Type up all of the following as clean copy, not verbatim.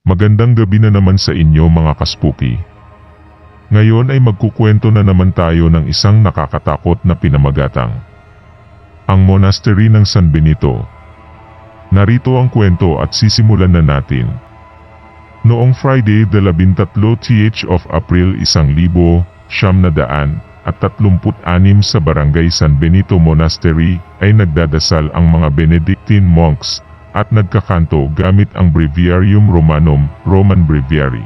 Magandang gabi na naman sa inyo mga kaspuki. Ngayon ay magkukwento na naman tayo ng isang nakakatakot na pinamagatang. Ang Monastery ng San Benito. Narito ang kwento at sisimulan na natin. Noong Friday, 13 of April 1936 sa Barangay San Benito Monastery ay nagdadasal ang mga Benedictine monks at nagkakanto gamit ang Breviarium Romanum, Roman Breviary.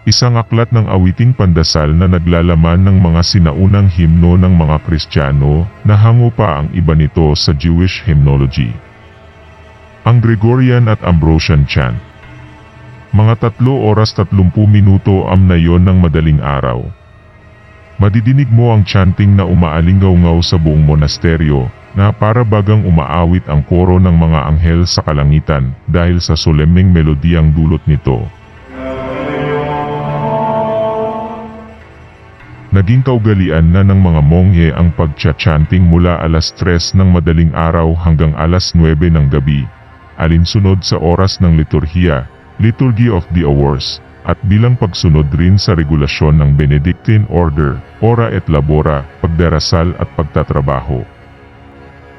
Isang aklat ng awiting pandasal na naglalaman ng mga sinaunang himno ng mga Kristiyano na hango pa ang iba nito sa Jewish hymnology. Ang Gregorian at Ambrosian chant. Mga 3 oras 30 minuto na yon ng madaling araw. Madidinig mo ang chanting na umaalingaw-ngaw sa buong monasteryo na para bagang umaawit ang koro ng mga anghel sa kalangitan dahil sa solemneng melodiyang dulot nito. Naging kaugalian na ng mga monghe ang pagcha-chanting mula alas 3 ng madaling araw hanggang alas 9 ng gabi, alinsunod sa oras ng liturhiya, Liturgy of the Hours, at bilang pagsunod rin sa regulasyon ng Benedictine Order, ora et labora, pagdarasal at pagtatrabaho.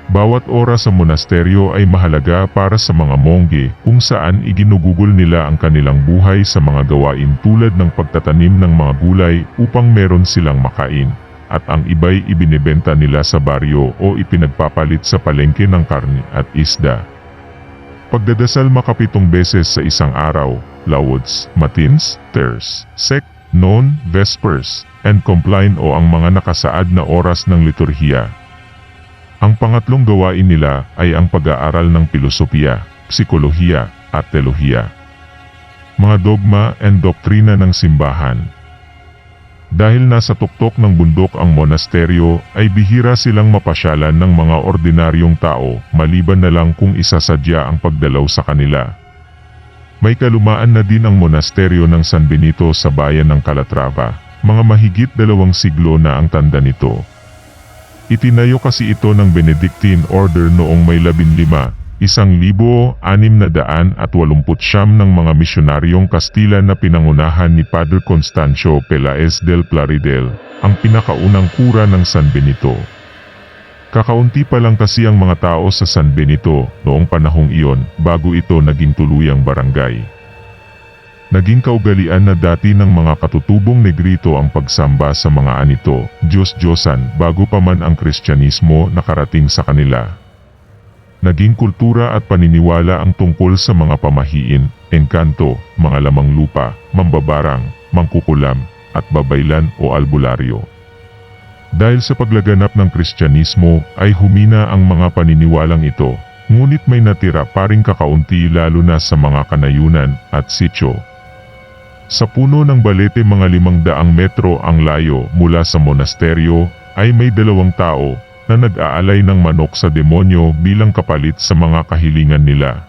Bawat oras sa monasteryo ay mahalaga para sa mga mongge kung saan iginugugol nila ang kanilang buhay sa mga gawain tulad ng pagtatanim ng mga gulay upang meron silang makain, at ang iba'y ibinebenta nila sa baryo o ipinagpapalit sa palengke ng karne at isda. Pagdadasal makapitong beses sa isang araw, Lauds, Matins, Terce, Sec, Noon, Vespers, and Compline o ang mga nakasaad na oras ng liturhiya. Ang pangatlong gawain nila ay ang pag-aaral ng pilosopiya, psikolohiya, at teolohiya. Mga dogma and doktrina ng simbahan. Dahil nasa tuktok ng bundok ang monasteryo, ay bihira silang mapasyalan ng mga ordinaryong tao, maliban na lang kung isasadya ang pagdalaw sa kanila. May kalumaan na din ang monasteryo ng San Benito sa bayan ng Calatrava, mga mahigit 2 siglo na ang tanda nito. Itinayo kasi ito ng Benedictine Order noong May 15, 1689 ng mga misyonaryong Kastila na pinangunahan ni Padre Constancio Peláez del Plaridel, ang pinakaunang kura ng San Benito. Kakaunti pa lang kasi ang mga tao sa San Benito noong panahong iyon bago ito naging tuluyang barangay. Naging kaugalian na dati ng mga katutubong Negrito ang pagsamba sa mga anito, Diyos-Diyosan bago pa man ang Kristyanismo nakarating sa kanila. Naging kultura at paniniwala ang tungkol sa mga pamahiin, engkanto, mga lamang lupa, mambabarang, mangkukulam, at babaylan o albularyo. Dahil sa paglaganap ng Kristyanismo ay humina ang mga paniniwalang ito, ngunit may natira pa ring kakaunti lalo na sa mga kanayunan at sityo. Sa puno ng Balete mga 500 metro ang layo mula sa monasteryo ay may 2 tao na nag-aalay ng manok sa demonyo bilang kapalit sa mga kahilingan nila.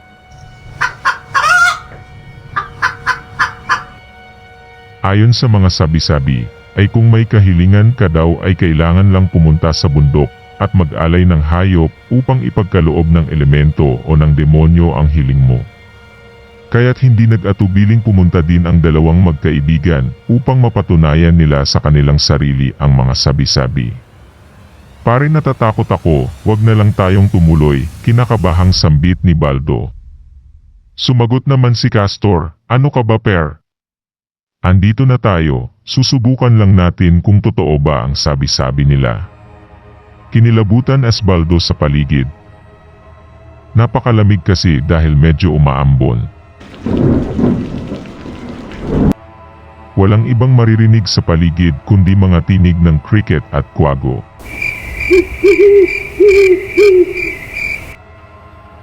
Ayon sa mga sabi-sabi, ay kung may kahilingan ka daw ay kailangan lang pumunta sa bundok at mag-alay ng hayop upang ipagkaloob ng elemento o ng demonyo ang hiling mo. Kaya't hindi nag-atubiling pumunta din ang 2 magkaibigan upang mapatunayan nila sa kanilang sarili ang mga sabi-sabi. Pare natatakot ako, wag na lang tayong tumuloy, kinakabahang sambit ni Baldo. Sumagot naman si Castor, ano ka ba per? Andito na tayo, susubukan lang natin kung totoo ba ang sabi-sabi nila. Kinilabutan Baldo sa paligid. Napakalamig kasi dahil medyo umaambon. Walang ibang maririnig sa paligid kundi mga tinig ng cricket at kwago.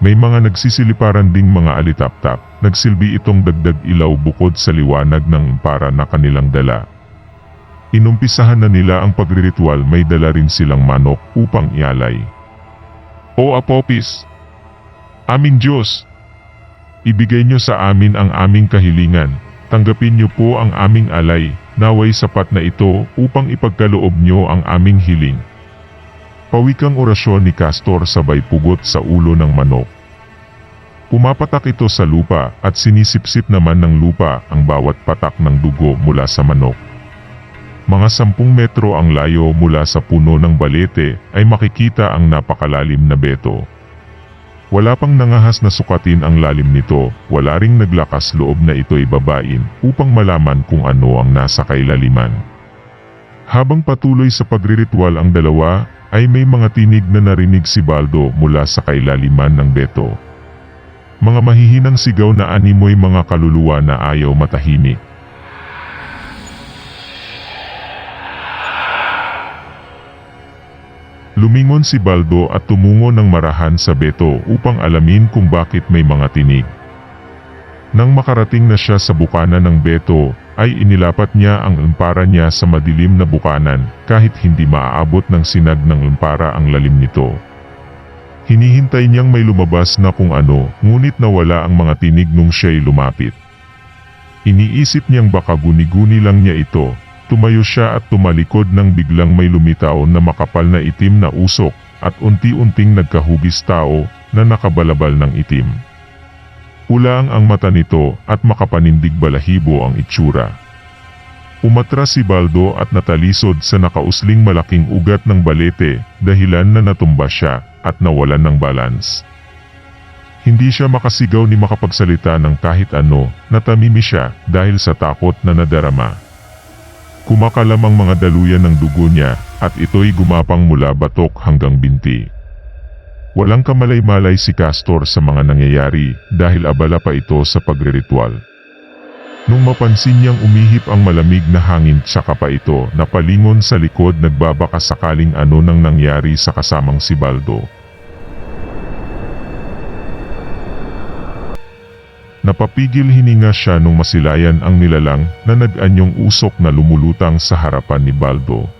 May mga nagsisiliparan ding mga alitap-tap, nagsilbi itong dagdag ilaw bukod sa liwanag ng para na kanilang dala. Inumpisahan na nila ang pagriritual, may dala rin silang manok upang ialay. O Apopis, aming Diyos, ibigay nyo sa amin ang aming kahilingan, Tanggapin niyo po ang aming alay, naway sapat na ito upang ipagkaloob niyo ang aming hiling. Pawikang orasyon ni Castor sabay pugot sa ulo ng manok. Pumapatak ito sa lupa at sinisipsip naman ng lupa ang bawat patak ng dugo mula sa manok. Mga 10 metro ang layo mula sa puno ng balete ay makikita ang napakalalim na beto. Wala pang nangahas na sukatin ang lalim nito, wala ring naglakas loob na ito'y babain upang malaman kung ano ang nasa kailaliman. Habang patuloy sa pagriritual ang dalawa, ay may mga tinig na narinig si Baldo mula sa kailaliman ng beto. Mga mahihinang sigaw na animoy mga kaluluwa na ayaw matahimik. Lumingon si Baldo at tumungo ng marahan sa beto upang alamin kung bakit may mga tinig. Nang makarating na siya sa bukana ng beto, ay inilapat niya ang lampara niya sa madilim na bukanan kahit hindi maaabot ng sinag ng lampara ang lalim nito. Hinihintay niyang may lumabas na kung ano, ngunit nawala ang mga tinig nung siya'y lumapit. Iniisip niyang baka guni-guni lang niya ito. Tumayo siya at tumalikod nang biglang may lumitaw na makapal na itim na usok at unti-unting nagkahugis tao na nakabalabal ng itim. Pulang ang mata nito at makapanindig balahibo ang itsura. Umatras si Baldo at natalisod sa nakausling malaking ugat ng balete dahilan na natumba siya at nawalan ng balance. Hindi siya makasigaw ni makapagsalita ng kahit ano, natamimi siya dahil sa takot na nadarama. Kumakalam ang mga daluyan ng dugo niya at ito'y gumapang mula batok hanggang binti. Walang kamalay-malay si Castor sa mga nangyayari dahil abala pa ito sa pagriritual. Nung mapansin niyang umihip ang malamig na hangin tsaka pa ito napalingon sa likod nagbabaka sakaling ano nang nangyari sa kasamang si Baldo. Napapigil hininga siya nung masilayan ang nilalang na nag-anyong usok na lumulutang sa harapan ni Baldo.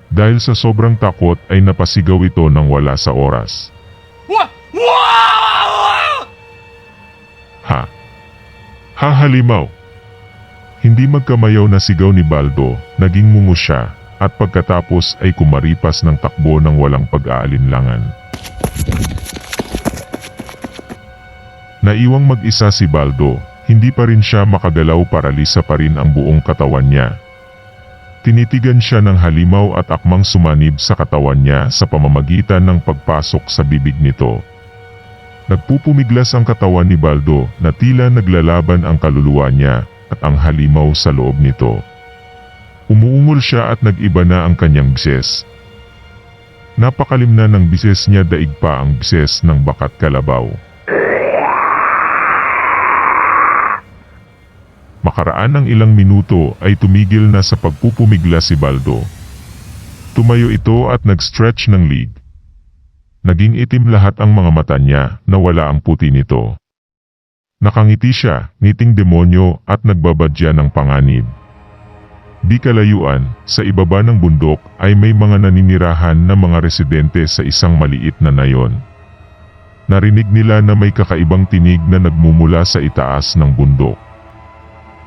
Dahil sa sobrang takot ay napasigaw ito nang wala sa oras. Ha! Ha halimaw! Hindi magkamayaw na sigaw ni Baldo, naging mungo siya, at pagkatapos ay kumaripas ng takbo ng walang pag-aalinlangan. Naiwang mag-isa si Baldo, hindi pa rin siya makagalaw, paralisa pa rin ang buong katawan niya. Tinitigan siya ng halimaw at akmang sumanib sa katawan niya sa pamamagitan ng pagpasok sa bibig nito. Nagpupumiglas ang katawan ni Baldo na tila naglalaban ang kaluluwa niya at ang halimaw sa loob nito. Umuungol siya at nag-iba na ang kanyang bises. Napakalim na ng bises niya, daig pa ang bises ng bakat kalabaw. Makaraan ng ilang minuto ay tumigil na sa pagpupumigla si Baldo. Tumayo ito at nag-stretch ng lig. Naging itim lahat ang mga mata niya na wala ang puti nito. Nakangiti siya, ngiting demonyo at nagbabadya ng panganib. Di kalayuan, sa ibaba ng bundok ay may mga naninirahan na mga residente sa isang maliit na nayon. Narinig nila na may kakaibang tinig na nagmumula sa itaas ng bundok.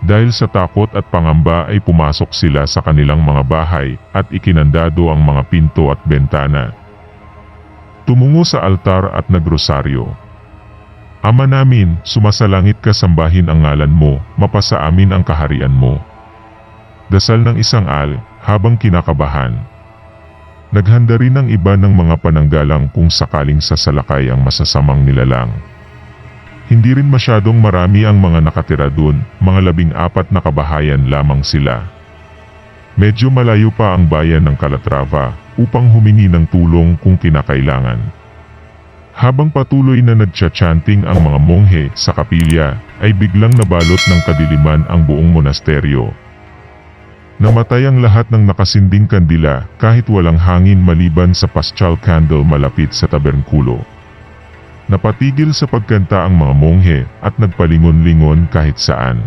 Dahil sa takot at pangamba ay pumasok sila sa kanilang mga bahay at ikinandado ang mga pinto at bentana. Tumungo sa altar at nagrosaryo. Ama namin, sumasalangit ka, sambahin ang ngalan mo, mapasa amin ang kaharian mo. Dasal ng isang habang kinakabahan. Naghanda rin ang iba ng mga pananggalang kung sakaling sasalakay ang masasamang nilalang. Hindi rin masyadong marami ang mga nakatira dun, mga 14 na kabahayan lamang sila. Medyo malayo pa ang bayan ng Calatrava upang humingi ng tulong kung kinakailangan. Habang patuloy na nagcha-chanting ang mga monghe sa kapilya, ay biglang nabalot ng kadiliman ang buong monasteryo. Namatay ang lahat ng nakasinding kandila kahit walang hangin maliban sa paschal candle malapit sa tabernkulo. Napatigil sa pagkanta ang mga monghe at nagpalingon-lingon kahit saan.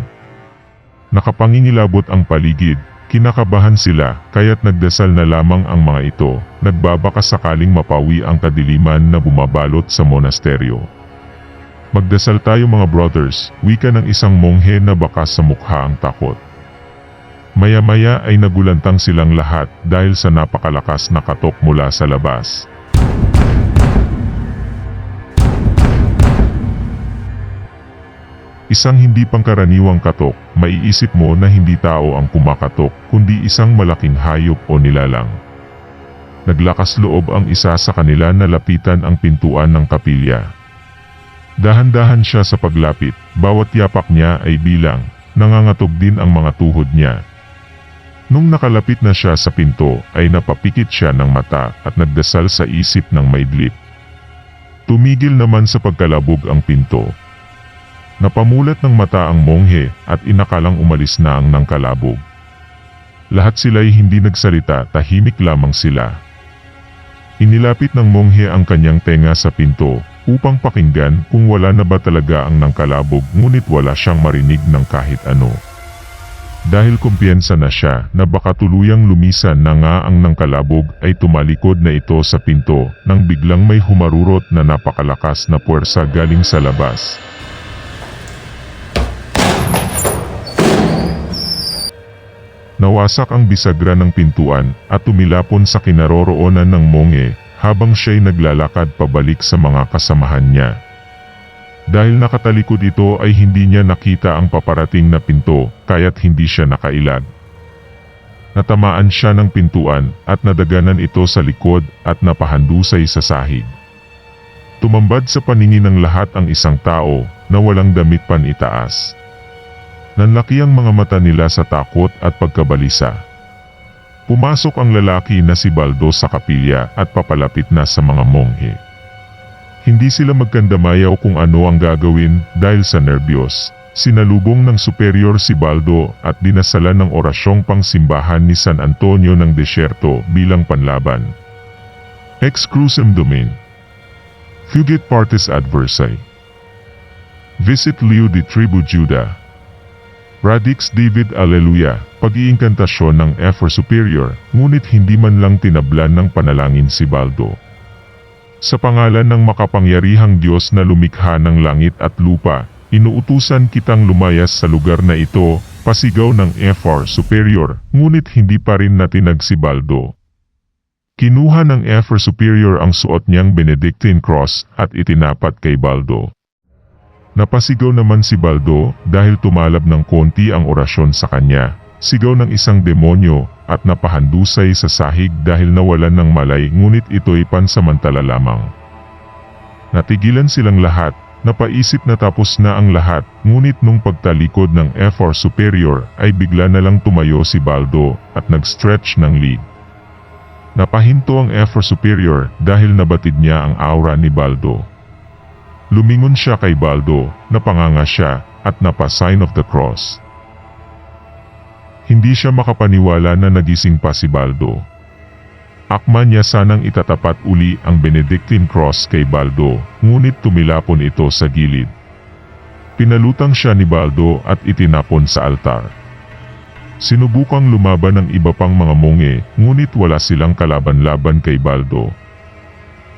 Nakapangingilabot ang paligid, kinakabahan sila kaya't nagdasal na lamang ang mga ito, nagbabaka sakaling mapawi ang kadiliman na bumabalot sa monasteryo. Magdasal tayo mga brothers, wika ng isang monghe na bakas sa mukha ang takot. Maya-maya ay nagulantang silang lahat dahil sa napakalakas na katok mula sa labas. Isang hindi pangkaraniwang katok, maiisip mo na hindi tao ang kumakatok kundi isang malaking hayop o nilalang. Naglakas loob ang isa sa kanila na lapitan ang pintuan ng kapilya. Dahan-dahan siya sa paglapit, bawat yapak niya ay bilang, nangangatog din ang mga tuhod niya. Nung nakalapit na siya sa pinto, ay napapikit siya ng mata at nagdasal sa isip ng maidlip. Tumigil naman sa pagkalabog ang pinto. Napamulat ng mata ang monghe at inakalang umalis na ang nangkalabog. Lahat sila'y hindi nagsalita, tahimik lamang sila. Inilapit ng monghe ang kanyang tenga sa pinto, upang pakinggan kung wala na ba talaga ang nangkalabog, ngunit wala siyang marinig ng kahit ano. Dahil kumpiyansa na siya na baka tuluyang lumisan na nga ang nangkalabog, ay tumalikod na ito sa pinto nang biglang may humarurot na napakalakas na puwersa galing sa labas. Nawasak ang bisagra ng pintuan at tumilapon sa kinaroroonan ng monghe habang siya'y naglalakad pabalik sa mga kasamahan niya. Dahil nakatalikod ito ay hindi niya nakita ang paparating na pinto kaya't hindi siya nakailag. Natamaan siya ng pintuan at nadaganan ito sa likod at napahandusay sa sahig. Tumambad sa paningin ng lahat ang isang tao na walang damit pan itaas. Nanlaki ang mga mata nila sa takot at pagkabalisa. Pumasok ang lalaki na si Baldo sa kapilya at papalapit na sa mga monghe. Hindi sila magkandamayaw kung ano ang gagawin dahil sa nerbiyos. Sinalubong ng superior si Baldo at dinasalan ng orasyong pangsimbahan ni San Antonio ng Desierto bilang panlaban. Ex crucem domain. Fugit partes adversae. Visit Leo de Tribu Juda. Radix David Alleluia, pag-iinkantasyon ng Ephor Superior, ngunit hindi man lang tinablan ng panalangin si Baldo. Sa pangalan ng makapangyarihang Diyos na lumikha ng langit at lupa, inuutusan kitang lumayas sa lugar na ito, pasigaw ng Ephor Superior, ngunit hindi pa rin natinag si Baldo. Kinuha ng Ephor Superior ang suot niyang Benedictine cross at itinapat kay Baldo. Napasigaw naman si Baldo dahil tumalab ng konti ang orasyon sa kanya, sigaw ng isang demonyo at napahandusay sa sahig dahil nawalan ng malay ngunit ito'y pansamantala lamang. Natigilan silang lahat, napaisip na tapos na ang lahat, ngunit nung pagtalikod ng Ephor Superior ay bigla na lang tumayo si Baldo at nag-stretch ng lead. Napahinto ang Ephor Superior dahil nabatid niya ang aura ni Baldo. Lumingon siya kay Baldo, napanganga siya, at napa-sign of the cross. Hindi siya makapaniwala na nagising pa si Baldo. Akma niya sanang itatapat uli ang Benedictine cross kay Baldo, ngunit tumilapon ito sa gilid. Pinalutang siya ni Baldo at itinapon sa altar. Sinubukang lumaban ng iba pang mga monghe, ngunit wala silang kalaban-laban kay Baldo.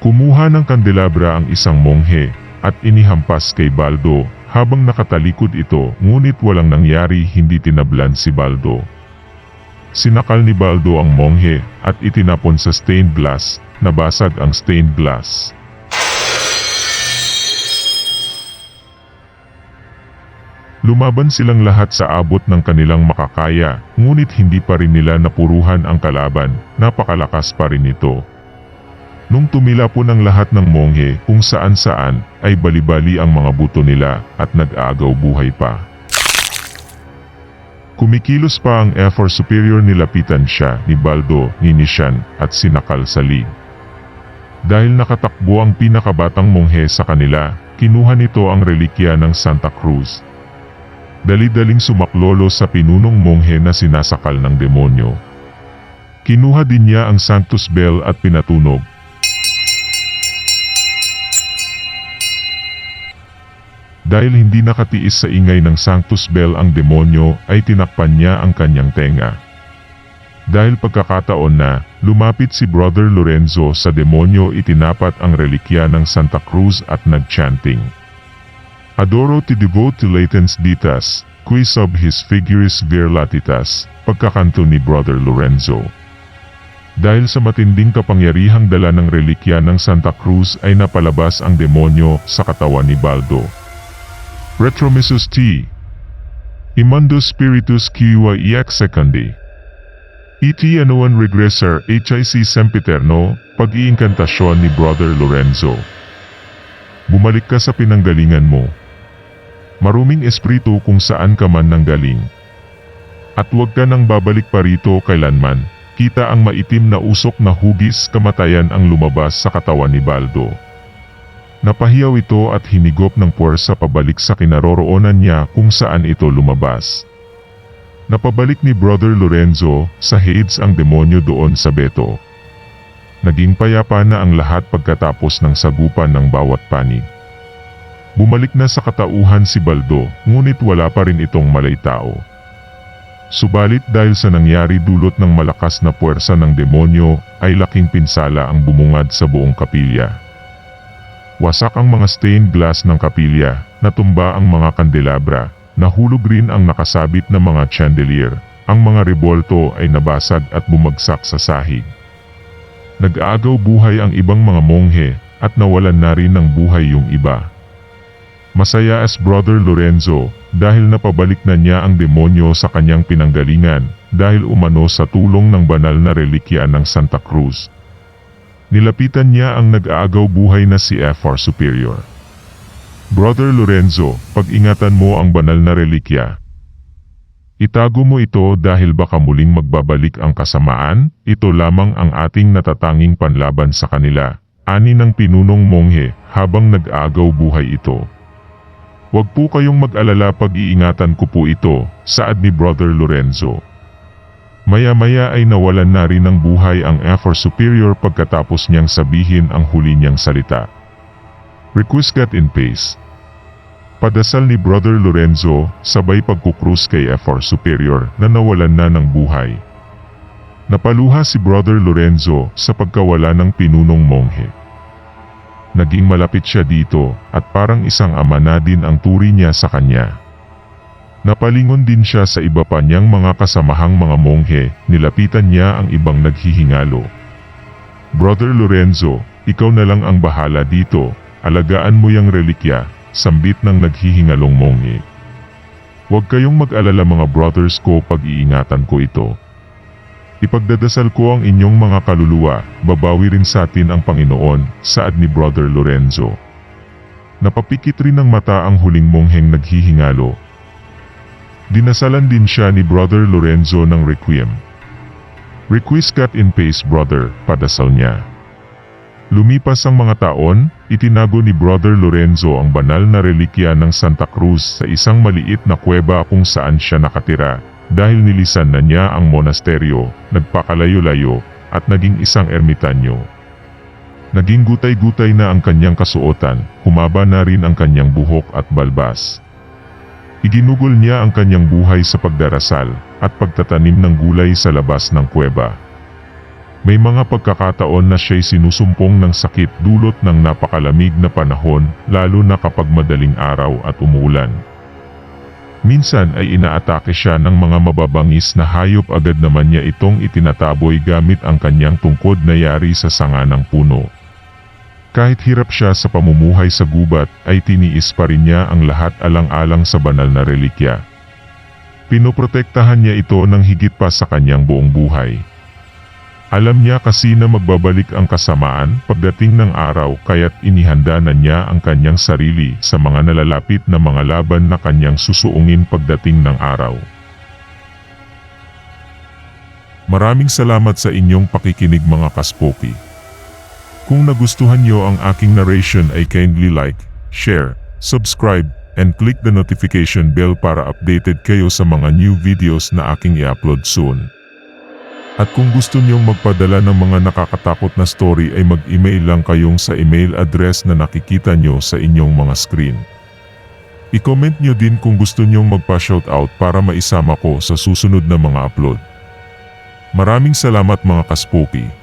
Kumuha ng kandelabra ang isang monghe, at inihampas kay Baldo habang nakatalikod ito, ngunit walang nangyari, hindi tinablan si Baldo. Sinakal ni Baldo ang monghe at itinapon sa stained glass, nabasag ang stained glass. Lumaban silang lahat sa abot ng kanilang makakaya, ngunit hindi pa rin nila napuruhan ang kalaban, napakalakas pa rin ito. Nung tumilapon ang lahat ng monghe kung saan-saan, ay bali-bali ang mga buto nila at nag-aagaw buhay pa. Kumikilos pa ang Ephor Superior, nilapitan siya ni Baldo, ninisyan at sinakal sa lead. Dahil nakatakbo ang pinakabatang monghe sa kanila, kinuha nito ang relikya ng Santa Cruz. Dali-daling sumaklolo sa pinunong monghe na sinasakal ng demonyo. Kinuha din niya ang Sanctus Bell at pinatunog. Dahil hindi nakatiis sa ingay ng Sanctus Bell ang demonyo, ay tinakpan niya ang kanyang tenga. Dahil pagkakataon na, lumapit si Brother Lorenzo sa demonyo, itinapat ang relikya ng Santa Cruz at nag-chanting. Adoro ti devote latens ditas, qui sub his figuris vir latitas, pagkakanto ni Brother Lorenzo. Dahil sa matinding kapangyarihang dala ng relikya ng Santa Cruz ay napalabas ang demonyo sa katawan ni Baldo. Retromissus T. Imando spiritus quiva ex secundi. Iti anuan regressor HIC sempiterno, pag-iinkantasyon ni Brother Lorenzo. Bumalik ka sa pinanggalingan mo. Maruming espiritu kung saan ka man nanggaling. At huwag ka nang babalik pa rito kailanman. Kita ang maitim na usok na hugis kamatayan ang lumabas sa katawan ni Baldo. Napahiyaw ito at hinigop ng puwersa pabalik sa kinaroroonan niya kung saan ito lumabas. Napabalik ni Brother Lorenzo sa Hades ang demonyo doon sa Beto. Naging payapa na ang lahat pagkatapos ng sagupan ng bawat panig. Bumalik na sa katauhan si Baldo, ngunit wala pa rin itong malaytao. Subalit dahil sa nangyari dulot ng malakas na puwersa ng demonyo, ay laking pinsala ang bumungad sa buong kapilya. Wasak ang mga stained glass ng kapilya, natumba ang mga kandelabra, nahulog rin ang nakasabit na mga chandelier, ang mga rebolto ay nabasag at bumagsak sa sahig. Nag-aagaw buhay ang ibang mga monghe, at nawalan na rin ng buhay yung iba. Masaya as Brother Lorenzo, dahil napabalik na niya ang demonyo sa kanyang pinanggalingan, dahil umano sa tulong ng banal na relikya ng Santa Cruz. Nilapitan niya ang nag-aagaw buhay na si FR Superior. Brother Lorenzo, pag-ingatan mo ang banal na relikya. Itago mo ito dahil baka muling magbabalik ang kasamaan, ito lamang ang ating natatanging panlaban sa kanila, ani ng pinunong monghe habang nag-aagaw buhay ito. Huwag po kayong mag-alala, pag-iingatan ko po ito, saad ni Brother Lorenzo. Maya-maya ay nawalan na rin ng buhay ang FR Superior pagkatapos niyang sabihin ang huli niyang salita. Requiescat in pace. Padasal ni Brother Lorenzo, sabay pagkukrus kay FR Superior na nawalan na ng buhay. Napaluha si Brother Lorenzo sa pagkawala ng pinunong monghe. Naging malapit siya dito at parang isang ama na din ang turi niya sa kanya. Napalingon din siya sa iba pa niyang mga kasamahang mga monghe, nilapitan niya ang ibang naghihingalo. Brother Lorenzo, ikaw na lang ang bahala dito, alagaan mo yang relikya, sambit ng naghihingalong monghe. Huwag kayong mag-alala mga brothers ko, pag-iingatan ko ito. Ipagdadasal ko ang inyong mga kaluluwa, babawi rin sa atin ang Panginoon, saad ni Brother Lorenzo. Napapikit rin ng mata ang huling mongheng naghihingalo. Dinasalan din siya ni Brother Lorenzo ng requiem. Requiescat in pace brother, padasal niya. Lumipas ang mga taon, itinago ni Brother Lorenzo ang banal na relikya ng Santa Cruz sa isang maliit na kuweba kung saan siya nakatira. Dahil nilisan na niya ang monasteryo, nagpakalayo-layo, at naging isang ermitanyo. Naging gutay-gutay na ang kanyang kasuotan, humaba na rin ang kanyang buhok at balbas. Iginugol niya ang kanyang buhay sa pagdarasal, at pagtatanim ng gulay sa labas ng kuweba. May mga pagkakataon na siya'y sinusumpong ng sakit dulot ng napakalamig na panahon, lalo na kapag madaling araw at umulan. Minsan ay inaatake siya ng mga mababangis na hayop, agad naman niya itong itinataboy gamit ang kanyang tungkod na yari sa sanga ng puno. Kahit hirap siya sa pamumuhay sa gubat, ay tiniis pa rin niya ang lahat alang-alang sa banal na relikya. Pinoprotektahan niya ito ng higit pa sa kanyang buong buhay. Alam niya kasi na magbabalik ang kasamaan pagdating ng araw, kaya't inihanda na niya ang kanyang sarili sa mga nalalapit na mga laban na kanyang susuungin pagdating ng araw. Maraming salamat sa inyong pakikinig mga kaspoki. Kung nagustuhan niyo ang aking narration ay kindly like, share, subscribe, and click the notification bell para updated kayo sa mga new videos na aking i-upload soon. At kung gusto niyong magpadala ng mga nakakatakot na story ay mag-email lang kayong sa email address na nakikita niyo sa inyong mga screen. I-comment niyo din kung gusto niyong magpa-shoutout para maisama ko sa susunod na mga upload. Maraming salamat mga kaspoki.